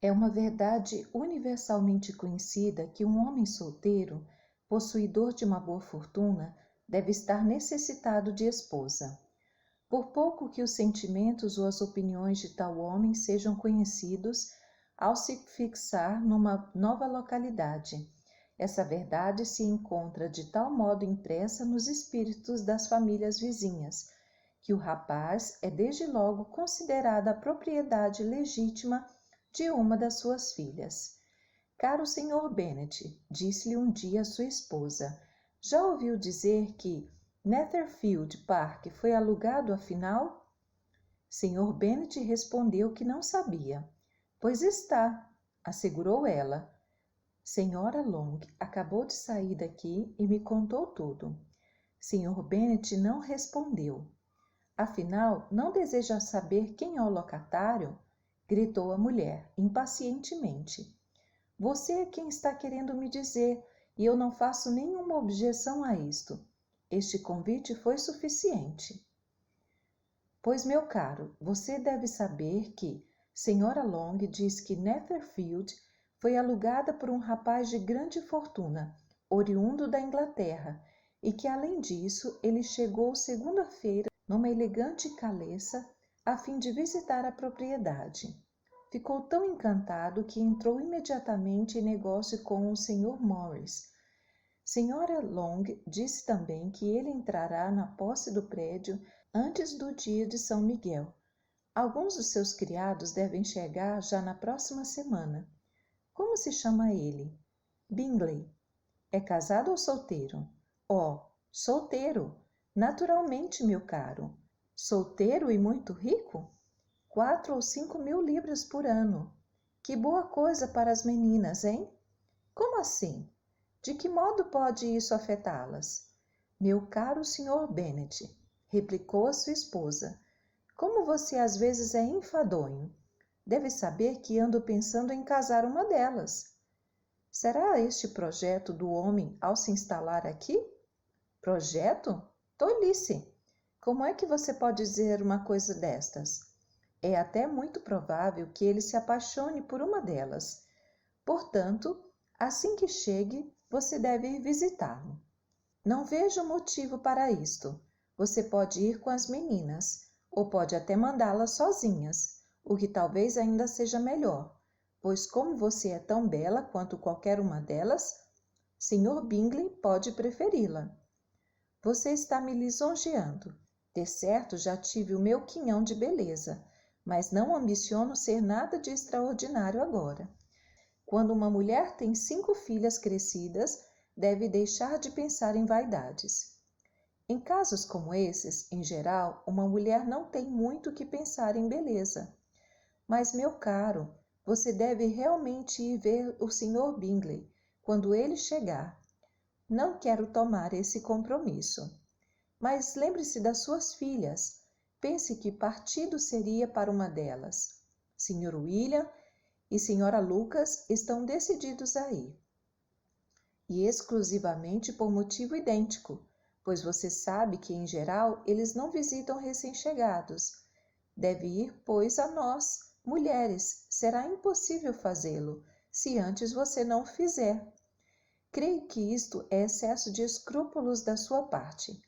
É uma verdade universalmente conhecida que um homem solteiro, possuidor de uma boa fortuna, deve estar necessitado de esposa. Por pouco que os sentimentos ou as opiniões de tal homem sejam conhecidos, ao se fixar numa nova localidade, essa verdade se encontra de tal modo impressa nos espíritos das famílias vizinhas, que o rapaz é desde logo considerado a propriedade legítima de uma das suas filhas. Caro Sr. Bennet, disse-lhe um dia sua esposa, já ouviu dizer que Netherfield Park foi alugado afinal? Sr. Bennet respondeu que não sabia. Pois está, assegurou ela. Senhora Long acabou de sair daqui e me contou tudo. Sr. Bennet não respondeu. Afinal, não deseja saber quem é o locatário? Gritou a mulher, impacientemente. Você é quem está querendo me dizer, e eu não faço nenhuma objeção a isto. Este convite foi suficiente. Pois, meu caro, você deve saber que Senhora Long diz que Netherfield foi alugada por um rapaz de grande fortuna, oriundo da Inglaterra, e que, além disso, ele chegou segunda-feira numa elegante caleça a fim de visitar a propriedade. Ficou tão encantado que entrou imediatamente em negócio com o Sr. Morris. Senhora Long disse também que ele entrará na posse do prédio antes do dia de São Miguel. Alguns dos seus criados devem chegar já na próxima semana. Como se chama ele? Bingley. É casado ou solteiro? Oh, solteiro. Naturalmente, meu caro. Solteiro e muito rico? 4 ou 5 mil libras por ano. Que boa coisa para as meninas, hein? Como assim? De que modo pode isso afetá-las? Meu caro Sr. Bennet, replicou a sua esposa, como você às vezes é enfadonho. Deve saber que ando pensando em casar uma delas. Será este projeto do homem ao se instalar aqui? Projeto? Tolice! Como é que você pode dizer uma coisa destas? É até muito provável que ele se apaixone por uma delas. Portanto, assim que chegue, você deve ir visitá-lo. Não vejo motivo para isto. Você pode ir com as meninas, ou pode até mandá-las sozinhas, o que talvez ainda seja melhor, pois como você é tão bela quanto qualquer uma delas, Sr. Bingley pode preferi-la. Você está me lisonjeando. De certo, já tive o meu quinhão de beleza, mas não ambiciono ser nada de extraordinário agora. Quando uma mulher tem 5 filhas crescidas, deve deixar de pensar em vaidades. Em casos como esses, em geral, uma mulher não tem muito que pensar em beleza. Mas, meu caro, você deve realmente ir ver o Sr. Bingley quando ele chegar. Não quero tomar esse compromisso. Mas lembre-se das suas filhas. Pense que partido seria para uma delas. Sr. William e Sra. Lucas estão decididos a ir. E exclusivamente por motivo idêntico, pois você sabe que, em geral, eles não visitam recém-chegados. Deve ir, pois, a nós, mulheres. Será impossível fazê-lo, se antes você não o fizer. Creio que isto é excesso de escrúpulos da sua parte.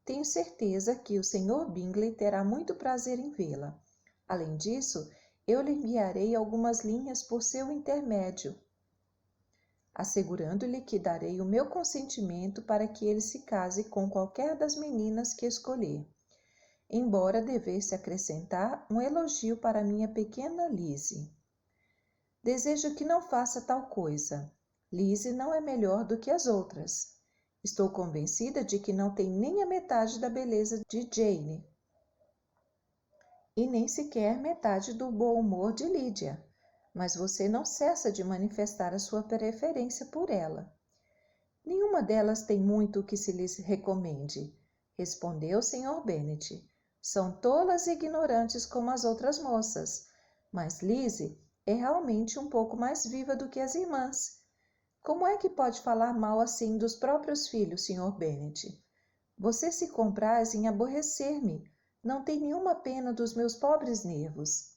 Tenho certeza que o Sr. Bingley terá muito prazer em vê-la. Além disso, eu lhe enviarei algumas linhas por seu intermédio, assegurando-lhe que darei o meu consentimento para que ele se case com qualquer das meninas que escolher, embora devesse acrescentar um elogio para minha pequena Lizzie. Desejo que não faça tal coisa. Lizzie não é melhor do que as outras. Estou convencida de que não tem nem a metade da beleza de Jane, e nem sequer metade do bom humor de Lídia, mas você não cessa de manifestar a sua preferência por ela. Nenhuma delas tem muito que se lhes recomende, respondeu o Sr. Bennet. São tolas e ignorantes como as outras moças, mas Lizzie é realmente um pouco mais viva do que as irmãs. Como é que pode falar mal assim dos próprios filhos, Sr. Bennet? Você se compraz em aborrecer-me. Não tem nenhuma pena dos meus pobres nervos.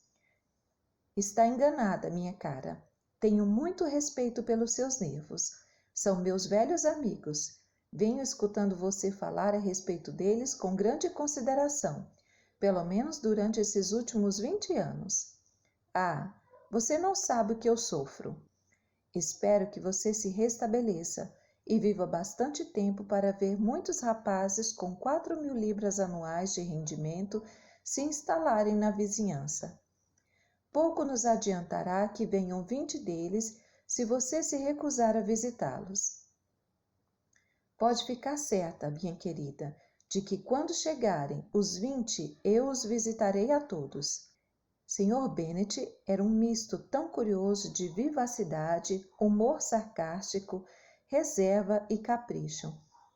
Está enganada, minha cara. Tenho muito respeito pelos seus nervos. São meus velhos amigos. Venho escutando você falar a respeito deles com grande consideração, pelo menos durante esses últimos 20 anos. Ah, você não sabe o que eu sofro. Espero que você se restabeleça e viva bastante tempo para ver muitos rapazes com 4.000 libras anuais de rendimento se instalarem na vizinhança. Pouco nos adiantará que venham 20 deles se você se recusar a visitá-los. Pode ficar certa, minha querida, de que quando chegarem os 20, eu os visitarei a todos. Sr. Bennet era um misto tão curioso de vivacidade, humor sarcástico, reserva e capricho,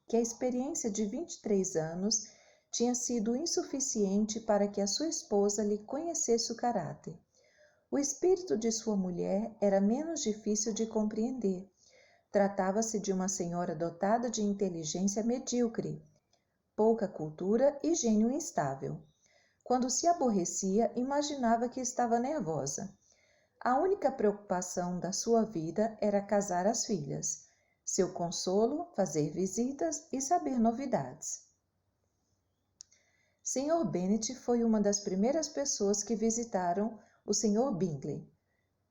que a experiência de 23 anos tinha sido insuficiente para que a sua esposa lhe conhecesse o caráter. O espírito de sua mulher era menos difícil de compreender. Tratava-se de uma senhora dotada de inteligência medíocre, pouca cultura e gênio instável. Quando se aborrecia, imaginava que estava nervosa. A única preocupação da sua vida era casar as filhas. Seu consolo, fazer visitas e saber novidades. Sr. Bennet foi uma das primeiras pessoas que visitaram o Sr. Bingley.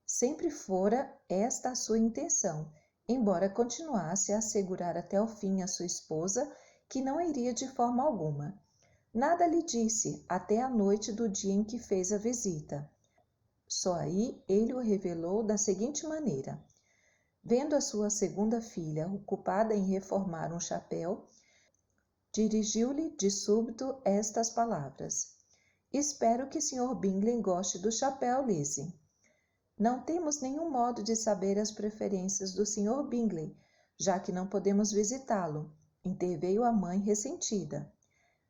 Sempre fora esta a sua intenção, embora continuasse a assegurar até o fim a sua esposa que não iria de forma alguma. Nada lhe disse até a noite do dia em que fez a visita. Só aí ele o revelou da seguinte maneira. Vendo a sua segunda filha ocupada em reformar um chapéu, dirigiu-lhe de súbito estas palavras. Espero que Sr. Bingley goste do chapéu, Lizzie. Não temos nenhum modo de saber as preferências do Sr. Bingley, já que não podemos visitá-lo, interveio a mãe ressentida.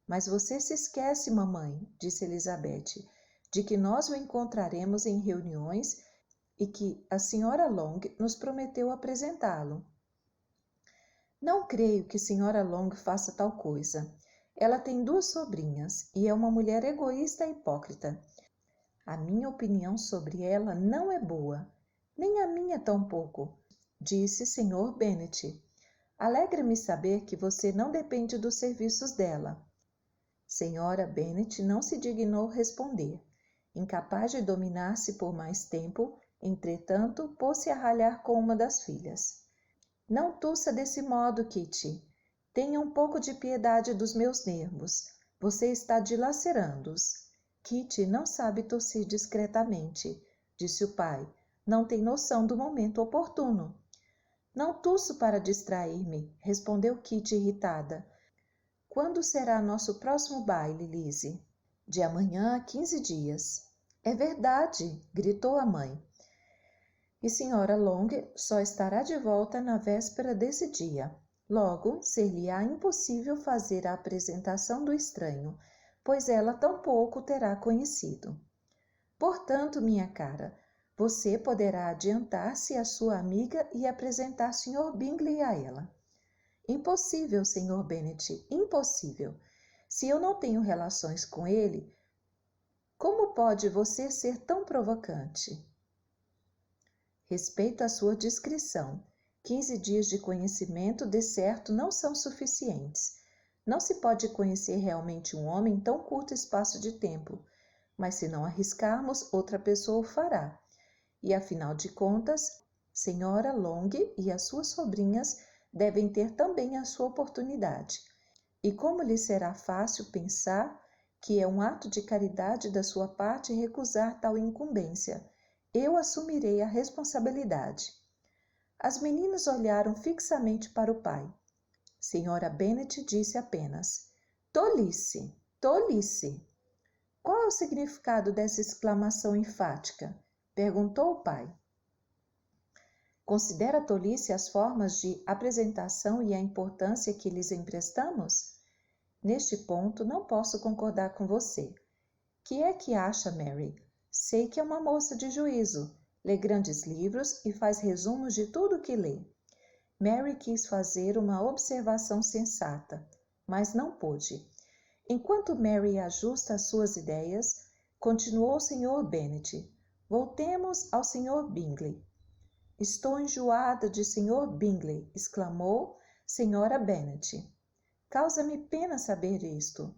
Mas você se esquece, mamãe, disse Elizabeth, de que nós o encontraremos em reuniões e que a Sra. Long nos prometeu apresentá-lo. Não creio que Sra. Long faça tal coisa. Ela tem 2 sobrinhas e é uma mulher egoísta e hipócrita. A minha opinião sobre ela não é boa, nem a minha tampouco, disse Sr. Bennet. Alegra-me saber que você não depende dos serviços dela. Sra. Bennet não se dignou responder. Incapaz de dominar-se por mais tempo, entretanto, pôs-se a ralhar com uma das filhas. Não tussa desse modo, Kitty. Tenha um pouco de piedade dos meus nervos. Você está dilacerando-os. Kitty não sabe tossir discretamente, disse o pai. Não tem noção do momento oportuno. Não tuço para distrair-me, respondeu Kitty irritada. Quando será nosso próximo baile, Lizzie? De amanhã a 15 dias. É verdade, gritou a mãe. E Sra. Long só estará de volta na véspera desse dia. Logo, ser-lhe-á impossível fazer a apresentação do estranho, pois ela tampouco o terá conhecido. Portanto, minha cara, você poderá adiantar-se à sua amiga e apresentar Sr. Bingley a ela. Impossível, Sr. Bennet, impossível. Se eu não tenho relações com ele, como pode você ser tão provocante? Respeito à sua discrição. 15 dias de conhecimento, de certo, não são suficientes. Não se pode conhecer realmente um homem em tão curto espaço de tempo, mas se não arriscarmos, outra pessoa o fará. E, afinal de contas, Sra. Long e as suas sobrinhas devem ter também a sua oportunidade. E como lhe será fácil pensar que é um ato de caridade da sua parte recusar tal incumbência, eu assumirei a responsabilidade. As meninas olharam fixamente para o pai. Sra. Bennet disse apenas, tolice, tolice. Qual é o significado dessa exclamação enfática? Perguntou o pai. Considera tolice as formas de apresentação e a importância que lhes emprestamos? Neste ponto, não posso concordar com você. Que é que acha, Mary? Sei que é uma moça de juízo, lê grandes livros e faz resumos de tudo o que lê. Mary quis fazer uma observação sensata, mas não pôde. Enquanto Mary ajusta as suas ideias, continuou o Sr. Bennet. Voltemos ao Sr. Bingley. Estou enjoada de Sr. Bingley, exclamou Sra. Bennet. Causa-me pena saber isto.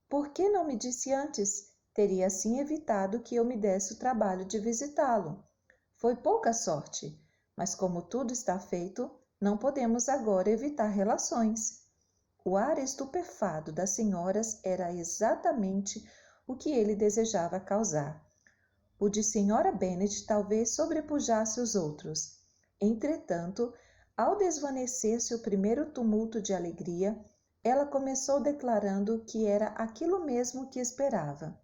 Por que não me disse antes? Teria assim evitado que eu me desse o trabalho de visitá-lo. Foi pouca sorte, mas como tudo está feito, não podemos agora evitar relações. O ar estupefado das senhoras era exatamente o que ele desejava causar. O de Sra. Bennet talvez sobrepujasse os outros. Entretanto, ao desvanecer-se o primeiro tumulto de alegria, ela começou declarando que era aquilo mesmo que esperava.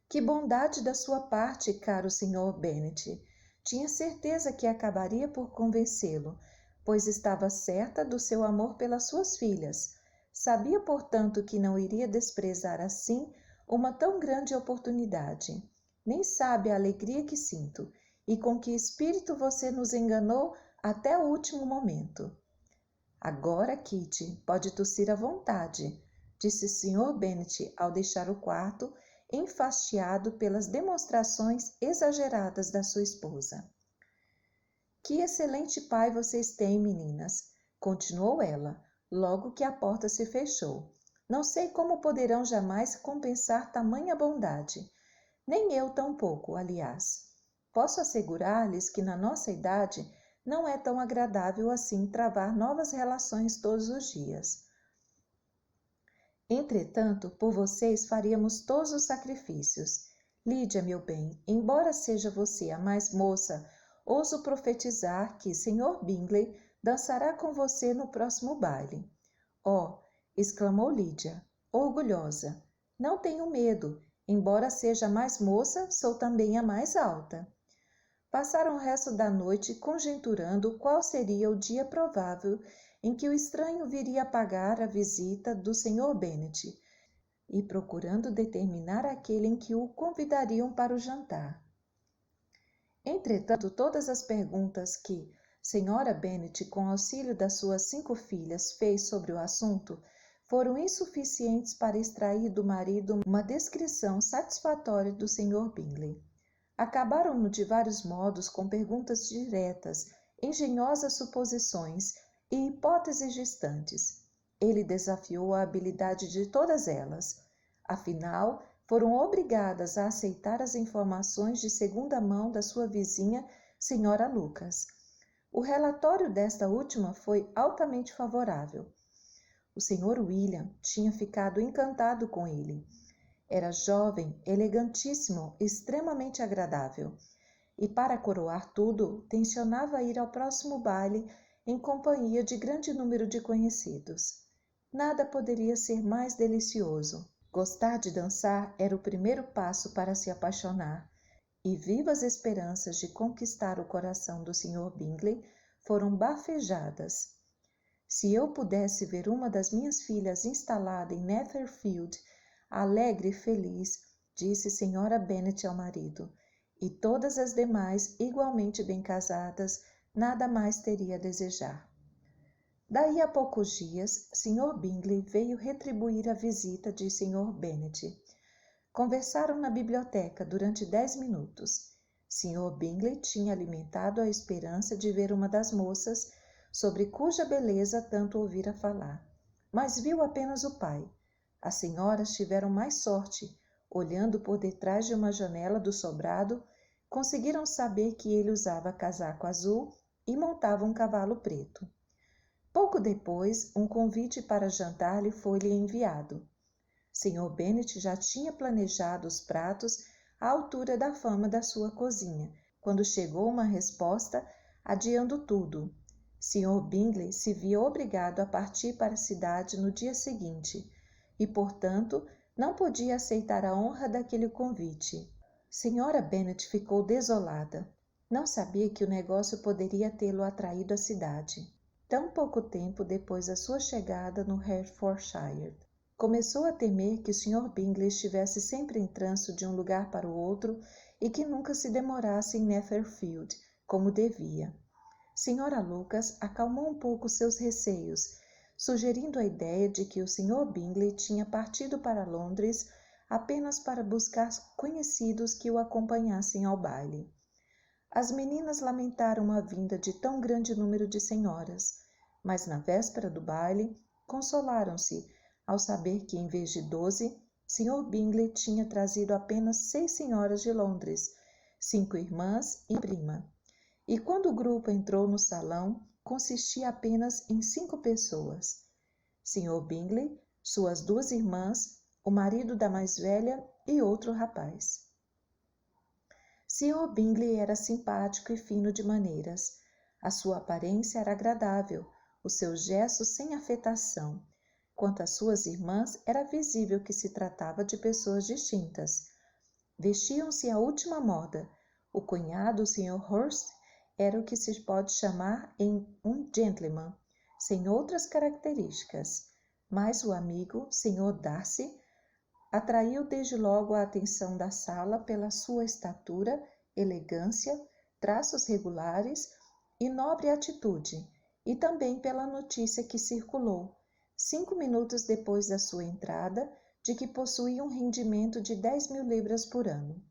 Que bondade da sua parte, caro Sr. Bennet! Tinha certeza que acabaria por convencê-lo, pois estava certa do seu amor pelas suas filhas. Sabia, portanto, que não iria desprezar assim uma tão grande oportunidade. Nem sabe a alegria que sinto, e com que espírito você nos enganou até o último momento. Agora, Kitty, pode tossir à vontade, disse Sr. Bennet ao deixar o quarto, enfastiado pelas demonstrações exageradas da sua esposa. Que excelente pai vocês têm, meninas, continuou ela, logo que a porta se fechou. Não sei como poderão jamais compensar tamanha bondade. Nem eu tampouco, aliás. Posso assegurar-lhes que na nossa idade não é tão agradável assim travar novas relações todos os dias. Entretanto, por vocês faríamos todos os sacrifícios. Lídia, meu bem, embora seja você a mais moça, ouso profetizar que Sr. Bingley dançará com você no próximo baile. Oh, exclamou Lídia, orgulhosa, não tenho medo, embora seja a mais moça, sou também a mais alta. Passaram o resto da noite conjecturando qual seria o dia provável em que o estranho viria pagar a visita do Sr. Bennet e procurando determinar aquele em que o convidariam para o jantar. Entretanto, todas as perguntas que Sra. Bennet, com auxílio das suas 5 filhas, fez sobre o assunto, foram insuficientes para extrair do marido uma descrição satisfatória do Sr. Bingley. Acabaram-no de vários modos com perguntas diretas, engenhosas suposições e hipóteses distantes. Ele desafiou a habilidade de todas elas. Afinal, foram obrigadas a aceitar as informações de segunda mão da sua vizinha, Sra. Lucas. O relatório desta última foi altamente favorável. O Sr. William tinha ficado encantado com ele. Era jovem, elegantíssimo, extremamente agradável. E para coroar tudo, tencionava ir ao próximo baile em companhia de grande número de conhecidos. Nada poderia ser mais delicioso. Gostar de dançar era o primeiro passo para se apaixonar, e vivas esperanças de conquistar o coração do Sr. Bingley foram bafejadas. Se eu pudesse ver uma das minhas filhas instalada em Netherfield, alegre e feliz, disse Sra. Bennet ao marido, e todas as demais igualmente bem casadas, nada mais teria a desejar. Daí a poucos dias, Sr. Bingley veio retribuir a visita de Sr. Bennet. Conversaram na biblioteca durante 10 minutos. Sr. Bingley tinha alimentado a esperança de ver uma das moças sobre cuja beleza tanto ouvira falar, mas viu apenas o pai. As senhoras tiveram mais sorte. Olhando por detrás de uma janela do sobrado, conseguiram saber que ele usava casaco azul e montava um cavalo preto. Pouco depois, um convite para jantar lhe foi-lhe enviado. Sr. Bennet já tinha planejado os pratos à altura da fama da sua cozinha, quando chegou uma resposta adiando tudo. Sr. Bingley se via obrigado a partir para a cidade no dia seguinte e, portanto, não podia aceitar a honra daquele convite. Sra. Bennet ficou desolada. Não sabia que o negócio poderia tê-lo atraído à cidade. Tão pouco tempo depois da sua chegada no Hertfordshire, começou a temer que o Sr. Bingley estivesse sempre em trânsito de um lugar para o outro e que nunca se demorasse em Netherfield, como devia. Sra. Lucas acalmou um pouco seus receios, sugerindo a ideia de que o Sr. Bingley tinha partido para Londres apenas para buscar conhecidos que o acompanhassem ao baile. As meninas lamentaram a vinda de tão grande número de senhoras, mas na véspera do baile consolaram-se ao saber que, em vez de 12, Sr. Bingley tinha trazido apenas 6 senhoras de Londres, 5 irmãs e prima. E quando o grupo entrou no salão, consistia apenas em 5 pessoas. Sr. Bingley, suas 2 irmãs, o marido da mais velha e outro rapaz. Sr. Bingley era simpático e fino de maneiras. A sua aparência era agradável, os seus gestos sem afetação. Quanto às suas irmãs, era visível que se tratava de pessoas distintas. Vestiam-se à última moda. O cunhado, o Sr. Hurst, era o que se pode chamar um gentleman, sem outras características. Mas o amigo, Sr. Darcy, atraiu desde logo a atenção da sala pela sua estatura, elegância, traços regulares e nobre atitude, e também pela notícia que circulou, 5 minutos depois da sua entrada, de que possuía um rendimento de 10.000 libras por ano.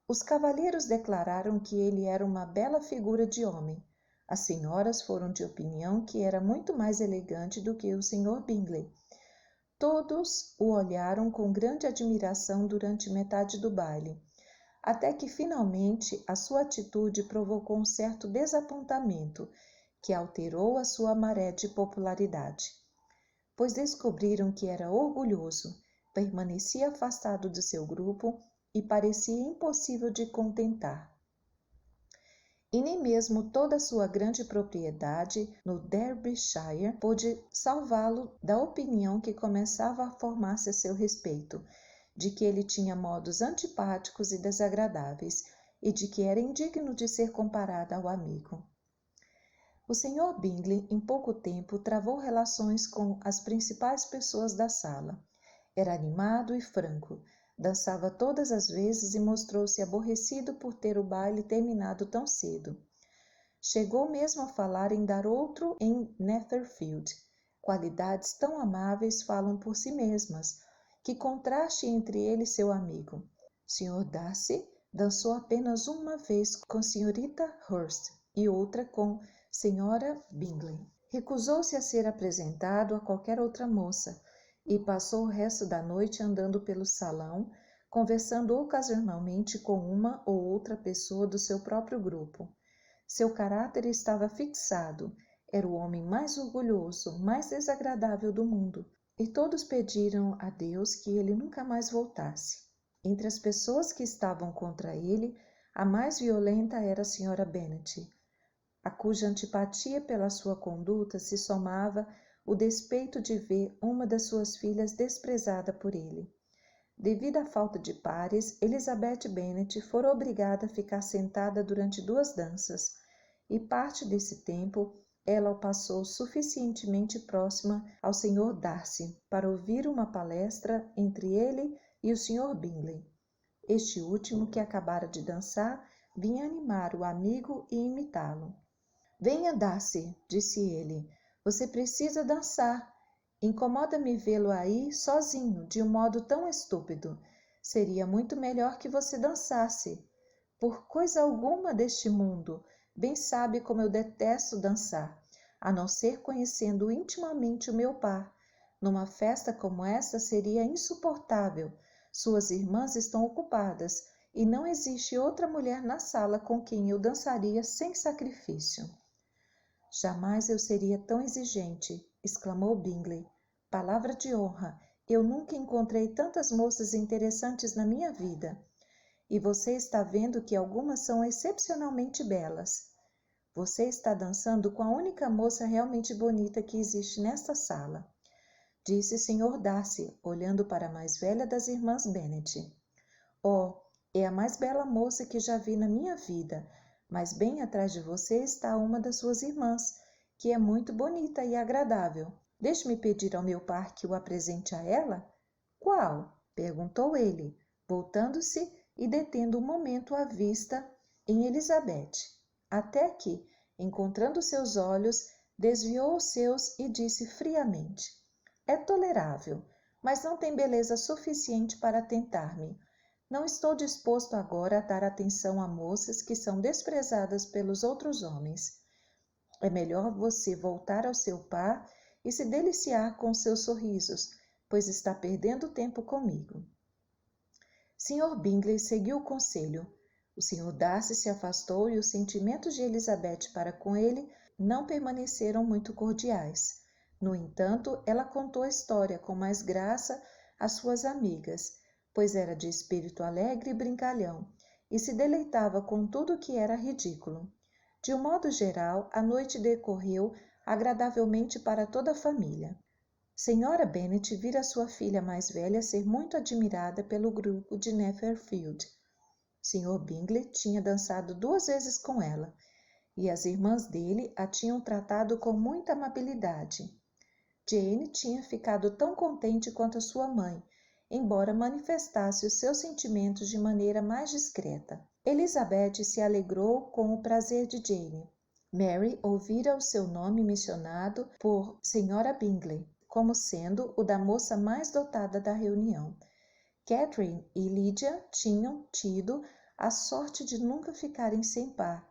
Os cavalheiros declararam que ele era uma bela figura de homem. As senhoras foram de opinião que era muito mais elegante do que o Sr. Bingley. Todos o olharam com grande admiração durante metade do baile, até que finalmente a sua atitude provocou um certo desapontamento, que alterou a sua maré de popularidade. Pois descobriram que era orgulhoso, permanecia afastado do seu grupo e parecia impossível de contentar. E nem mesmo toda a sua grande propriedade no Derbyshire pôde salvá-lo da opinião que começava a formar-se a seu respeito, de que ele tinha modos antipáticos e desagradáveis, e de que era indigno de ser comparado ao amigo. O Sr. Bingley, em pouco tempo, travou relações com as principais pessoas da sala. Era animado e franco, dançava todas as vezes e mostrou-se aborrecido por ter o baile terminado tão cedo. Chegou mesmo a falar em dar outro em Netherfield. Qualidades tão amáveis falam por si mesmas. Que contraste entre ele e seu amigo. Sr. Darcy dançou apenas uma vez com Srta. Hurst e outra com Sra. Bingley. Recusou-se a ser apresentado a qualquer outra moça e passou o resto da noite andando pelo salão, conversando ocasionalmente com uma ou outra pessoa do seu próprio grupo. Seu caráter estava fixado, era o homem mais orgulhoso, mais desagradável do mundo, e todos pediram a Deus que ele nunca mais voltasse. Entre as pessoas que estavam contra ele, a mais violenta era a Sra. Bennet, a cuja antipatia pela sua conduta se somava o despeito de ver uma das suas filhas desprezada por ele. Devido à falta de pares, Elizabeth Bennet fora obrigada a ficar sentada durante 2 danças, e parte desse tempo ela o passou suficientemente próxima ao Sr. Darcy para ouvir uma palestra entre ele e o Sr. Bingley. Este último, que acabara de dançar, vinha animar o amigo e imitá-lo. "Venha, Darcy", disse ele, "você precisa dançar. Incomoda-me vê-lo aí sozinho, de um modo tão estúpido. Seria muito melhor que você dançasse. Por coisa alguma deste mundo, bem sabe como eu detesto dançar, a não ser conhecendo intimamente o meu par. Numa festa como esta seria insuportável. Suas irmãs estão ocupadas e não existe outra mulher na sala com quem eu dançaria sem sacrifício." "Jamais eu seria tão exigente", exclamou Bingley. "Palavra de honra, eu nunca encontrei tantas moças interessantes na minha vida. E você está vendo que algumas são excepcionalmente belas. Você está dançando com a única moça realmente bonita que existe nesta sala", disse Sr. Darcy, olhando para a mais velha das irmãs Bennet. "Oh, é a mais bela moça que já vi na minha vida, mas bem atrás de você está uma das suas irmãs, que é muito bonita e agradável. Deixe-me pedir ao meu par que o apresente a ela?" "Qual?" perguntou ele, voltando-se e detendo um momento a vista em Elizabeth, até que, encontrando seus olhos, desviou os seus e disse friamente: "É tolerável, mas não tem beleza suficiente para tentar-me. Não estou disposto agora a dar atenção a moças que são desprezadas pelos outros homens. É melhor você voltar ao seu par e se deliciar com seus sorrisos, pois está perdendo tempo comigo. Sr. Bingley seguiu o conselho. O Sr. Darcy se afastou e os sentimentos de Elizabeth para com ele não permaneceram muito cordiais. No entanto, ela contou a história com mais graça às suas amigas, pois era de espírito alegre e brincalhão, e se deleitava com tudo que era ridículo. De um modo geral, a noite decorreu agradavelmente para toda a família. Senhora Bennet vira sua filha mais velha ser muito admirada pelo grupo de Netherfield. Sr. Bingley tinha dançado 2 vezes com ela, e as irmãs dele a tinham tratado com muita amabilidade. Jane tinha ficado tão contente quanto a sua mãe, embora manifestasse os seus sentimentos de maneira mais discreta. Elizabeth se alegrou com o prazer de Jane. Mary ouvira o seu nome mencionado por Sra. Bingley, como sendo o da moça mais dotada da reunião. Catherine e Lydia tinham tido a sorte de nunca ficarem sem par,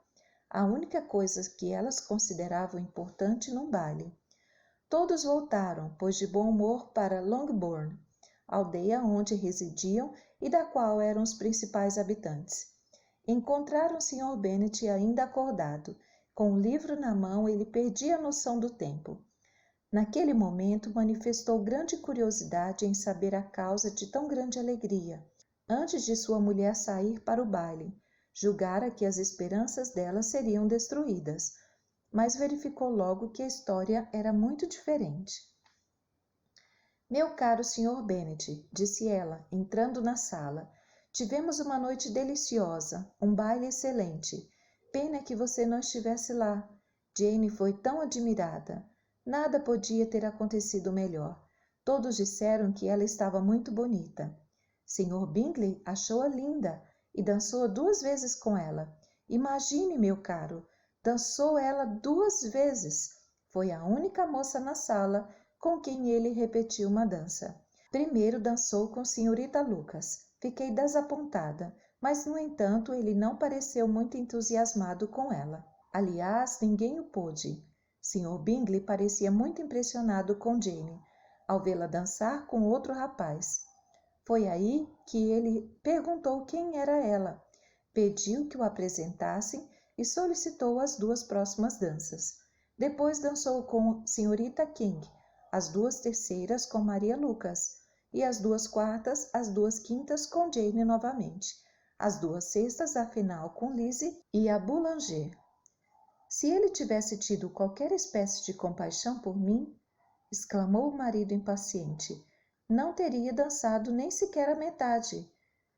a única coisa que elas consideravam importante num baile. Todos voltaram, pois de bom humor, para Longbourn, aldeia onde residiam e da qual eram os principais habitantes. Encontraram Sr. Bennet ainda acordado. Com o livro na mão, ele perdia a noção do tempo. Naquele momento, manifestou grande curiosidade em saber a causa de tão grande alegria. Antes de sua mulher sair para o baile, julgara que as esperanças dela seriam destruídas, mas verificou logo que a história era muito diferente. Meu caro Sr. Bennet, disse ela, entrando na sala, tivemos uma noite deliciosa, um baile excelente. Pena que você não estivesse lá. Jane foi tão admirada. Nada podia ter acontecido melhor. Todos disseram que ela estava muito bonita. Sr. Bingley achou-a linda e dançou 2 vezes com ela. Imagine, meu caro, dançou ela 2 vezes. Foi a única moça na sala com quem ele repetiu uma dança. Primeiro dançou com Srta. Lucas. Fiquei desapontada, mas, no entanto, ele não pareceu muito entusiasmado com ela. Aliás, ninguém o pôde. Sr. Bingley parecia muito impressionado com Jane, ao vê-la dançar com outro rapaz. Foi aí que ele perguntou quem era ela, pediu que o apresentassem e solicitou as 2 próximas danças. Depois dançou com Srta. King, as 2 terceiras com Maria Lucas, e as 2 quartas, as 2 quintas com Jane novamente, as 2 sextas, afinal, com Lizzie e a Boulanger. Se ele tivesse tido qualquer espécie de compaixão por mim, exclamou o marido impaciente, não teria dançado nem sequer a metade.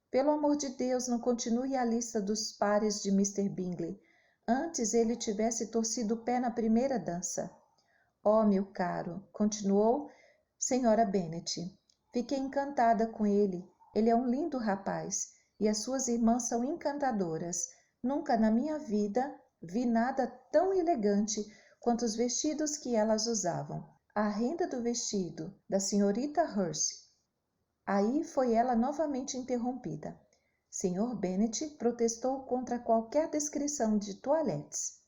Pelo amor de Deus, não continue a lista dos pares de Mr. Bingley. Antes ele tivesse torcido o pé na primeira dança. Oh, meu caro, continuou Sra. Bennet, fiquei encantada com ele. Ele é um lindo rapaz e as suas irmãs são encantadoras. Nunca na minha vida vi nada tão elegante quanto os vestidos que elas usavam. A renda do vestido da Srta. Hurst. Aí foi ela novamente interrompida. Sr. Bennet protestou contra qualquer descrição de toilettes.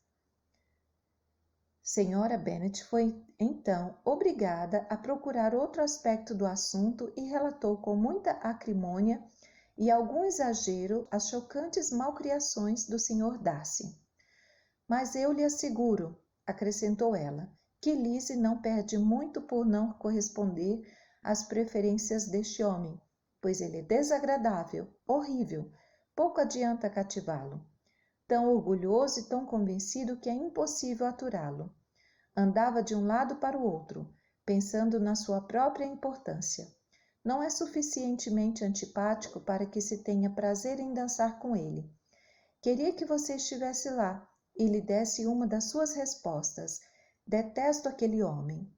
Sra. Bennet foi, então, obrigada a procurar outro aspecto do assunto e relatou com muita acrimônia e algum exagero as chocantes malcriações do Sr. Darcy. Mas eu lhe asseguro, acrescentou ela, que Lizzie não perde muito por não corresponder às preferências deste homem, pois ele é desagradável, horrível, pouco adianta cativá-lo. Tão orgulhoso e tão convencido que é impossível aturá-lo. Andava de um lado para o outro, pensando na sua própria importância. Não é suficientemente antipático para que se tenha prazer em dançar com ele. Queria que você estivesse lá e lhe desse uma das suas respostas. Detesto aquele homem.